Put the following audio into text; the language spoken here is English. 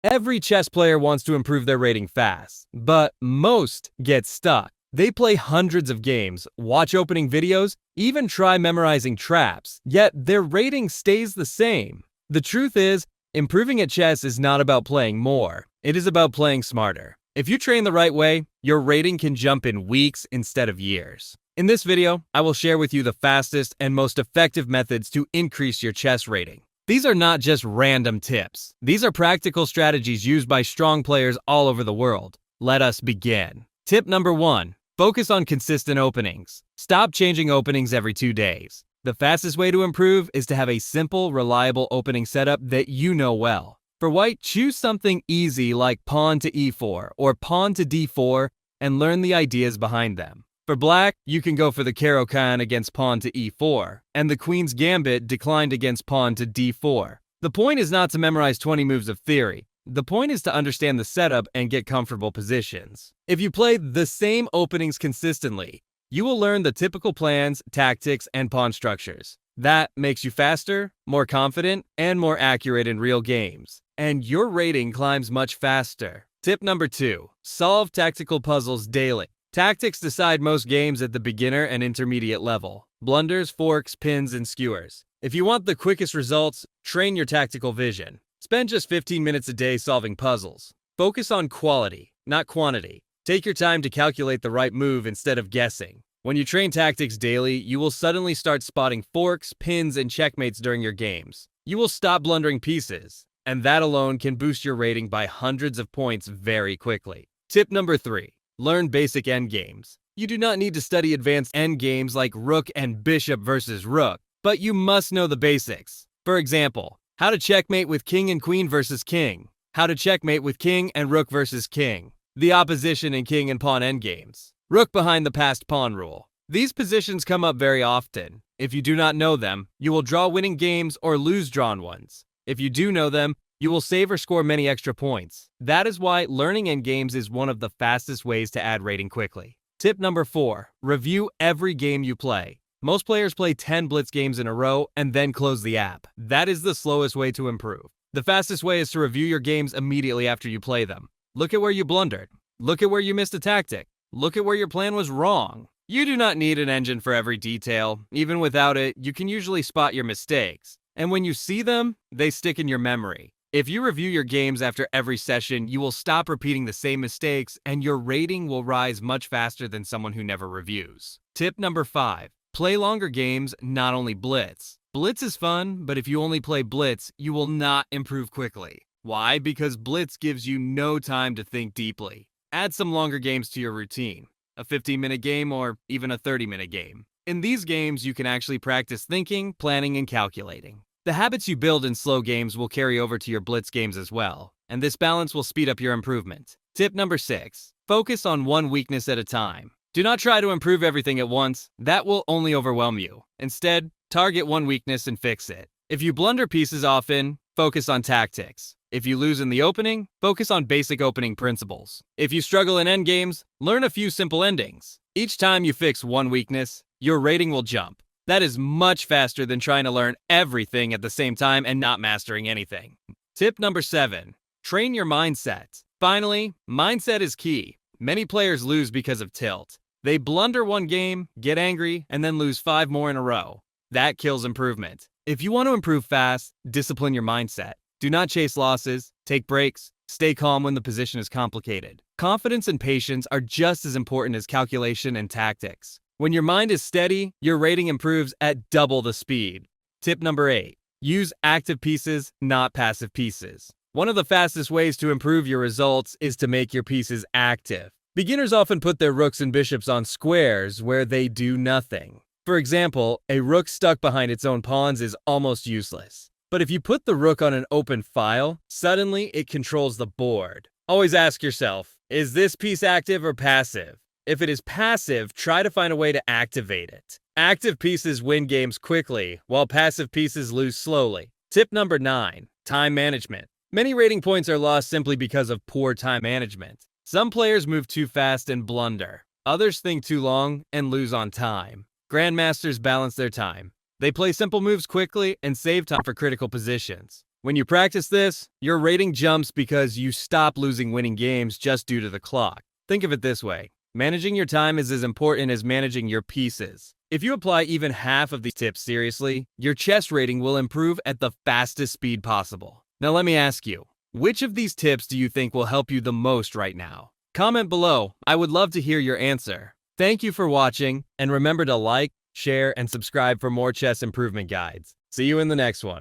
Every chess player wants to improve their rating fast, but most get stuck. They play hundreds of games, watch opening videos, even try memorizing traps, yet their rating stays the same. The truth is, improving at chess is not about playing more, it is about playing smarter. If you train the right way, your rating can jump in weeks instead of years. In this video, I will share with you the fastest and most effective methods to increase your chess rating. These are not just random tips. These are practical strategies used by strong players all over the world. Let us begin. Tip number 1. Focus on consistent openings. Stop changing openings every 2 days. The fastest way to improve is to have a simple, reliable opening setup that you know well. For white, choose something easy like pawn to e4 or pawn to d4 and learn the ideas behind them. For black, you can go for the Caro-Kann against pawn to e4, and the Queen's Gambit declined against pawn to d4. The point is not to memorize 20 moves of theory. The point is to understand the setup and get comfortable positions. If you play the same openings consistently, you will learn the typical plans, tactics, and pawn structures. That makes you faster, more confident, and more accurate in real games. And your rating climbs much faster. Tip number 2. Solve tactical puzzles daily. Tactics decide most games at the beginner and intermediate level. Blunders, forks, pins, and skewers. If you want the quickest results, train your tactical vision. Spend just 15 minutes a day solving puzzles. Focus on quality, not quantity. Take your time to calculate the right move instead of guessing. When you train tactics daily, you will suddenly start spotting forks, pins, and checkmates during your games. You will stop blundering pieces, and that alone can boost your rating by hundreds of points very quickly. Tip number 3. Learn basic endgames. You do not need to study advanced endgames like rook and bishop versus rook, but you must know the basics. For example, how to checkmate with king and queen versus king, how to checkmate with king and rook versus king, the opposition in king and pawn endgames, rook behind the passed pawn rule. These positions come up very often. If you do not know them, you will draw winning games or lose drawn ones. If you do know them, you will save or score many extra points. That is why learning endgames is one of the fastest ways to add rating quickly. Tip number 4. Review every game you play. Most players play 10 Blitz games in a row and then close the app. That is the slowest way to improve. The fastest way is to review your games immediately after you play them. Look at where you blundered. Look at where you missed a tactic. Look at where your plan was wrong. You do not need an engine for every detail. Even without it, you can usually spot your mistakes. And when you see them, they stick in your memory. If you review your games after every session, you will stop repeating the same mistakes and your rating will rise much faster than someone who never reviews. Tip number 5. Play longer games, not only Blitz. Blitz is fun, but if you only play Blitz, you will not improve quickly. Why? Because Blitz gives you no time to think deeply. Add some longer games to your routine. A 15-minute game or even a 30-minute game. In these games, you can actually practice thinking, planning, and calculating. The habits you build in slow games will carry over to your Blitz games as well, and this balance will speed up your improvement. Tip number 6. Focus on one weakness at a time. Do not try to improve everything at once. That will only overwhelm you. Instead, target one weakness and fix it. If you blunder pieces often, focus on tactics. If you lose in the opening, focus on basic opening principles. If you struggle in endgames, learn a few simple endings. Each time you fix one weakness, your rating will jump. That is much faster than trying to learn everything at the same time and not mastering anything. Tip number 7. Train your mindset. Finally, mindset is key. Many players lose because of tilt. They blunder one game, get angry, and then lose 5 more in a row. That kills improvement. If you want to improve fast, discipline your mindset. Do not chase losses, take breaks, stay calm when the position is complicated. Confidence and patience are just as important as calculation and tactics. When your mind is steady, your rating improves at double the speed. Tip number 8. Use active pieces, not passive pieces. One of the fastest ways to improve your results is to make your pieces active. Beginners often put their rooks and bishops on squares where they do nothing. For example, a rook stuck behind its own pawns is almost useless. But if you put the rook on an open file, suddenly it controls the board. Always ask yourself, is this piece active or passive? If it is passive, try to find a way to activate it. Active pieces win games quickly, while passive pieces lose slowly. Tip number 9. Time management. Many rating points are lost simply because of poor time management. Some players move too fast and blunder. Others think too long and lose on time. Grandmasters balance their time. They play simple moves quickly and save time for critical positions. When you practice this, your rating jumps because you stop losing winning games just due to the clock. Think of it this way. Managing your time is as important as managing your pieces. If you apply even half of these tips seriously, your chess rating will improve at the fastest speed possible. Now let me ask you, which of these tips do you think will help you the most right now? Comment below. I would love to hear your answer. Thank you for watching, and remember to like, share, and subscribe for more chess improvement guides. See you in the next one.